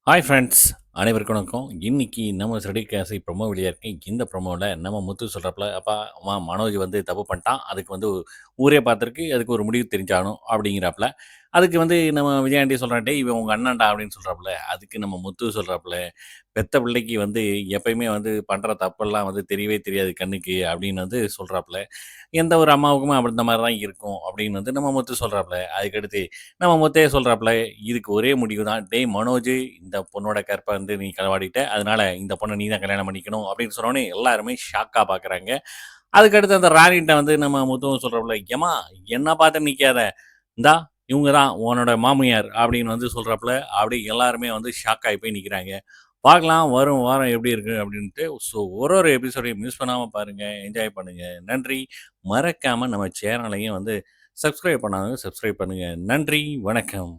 Hi friends, அனைவருக்கும் வணக்கம். இன்னைக்கு நம்ம ஸ்டடி கிளாஸை ப்ரொமோ வெளியா இருக்கு. இந்த ப்ரொமோல நம்ம முத்து சொல்றாப்புல, "அப்பா, அம்மா மனோஜ் வந்து தப்பு பண்ணிட்டான். அதுக்கு வந்து ஊரே பார்த்துருக்கு. அதுக்கு ஒரு முடிவு தெரிஞ்சாகணும்." அப்படிங்கிறாப்புல. அதுக்கு வந்து நம்ம விஜயாண்டி சொல்றா, "டேய் இவன் உங்க அண்ணன்டா" அப்படின்னு சொல்றாப்புல. அதுக்கு நம்ம முத்து சொல்றாப்புல, "பெத்த பிள்ளைக்கு வந்து எப்பயுமே வந்து பண்ற தப்பெல்லாம் வந்து தெரியவே தெரியாது கண்ணுக்கு" அப்படின்னு வந்து சொல்றாப்புல. எந்த ஒரு அம்மாவுக்குமே அப்படி இந்த மாரி தான் இருக்கும் அப்படின்னு வந்து நம்ம முத்து சொல்றாப்புல. அதுக்கடுத்து நம்ம முத்தைய சொல்றாப்புல, "இதுக்கு ஒரே முடிவு தான். டேய் மனோஜு, இந்த பொண்ணோட கற்ப வந்து நீ களவாடிட்ட. அதனால இந்த பொண்ண நீ தான் கல்யாணம் பண்ணிக்கணும்." அப்படின்னு சொன்னோனே எல்லாருமே ஷாக்கா பார்க்குறாங்க. அதுக்கடுத்து அந்த ராணிட்ட வந்து நம்ம முத்துவும் சொல்றாப்புல, "ஏம்மா என்ன பார்த்து நிக்காத. இந்தா இவங்க தான் உன்னோட மாமியார்." அப்படின்னு வந்து சொல்றாப்புல. அப்படியே எல்லாருமே வந்து ஷாக் ஆகி போய் நிக்கிறாங்க. பார்க்கலாம் வரும் வாரம் எப்படி இருக்கு அப்படின்ட்டு. ஸோ ஒரு ஒரு எபிசோடையும் மிஸ் பண்ணாம பாருங்க. என்ஜாய் பண்ணுங்க. நன்றி. மறக்காம நம்ம சேனலையும் வந்து சப்ஸ்கிரைப் பண்ணாதவங்க சப்ஸ்கிரைப் பண்ணுங்க. நன்றி. வணக்கம்.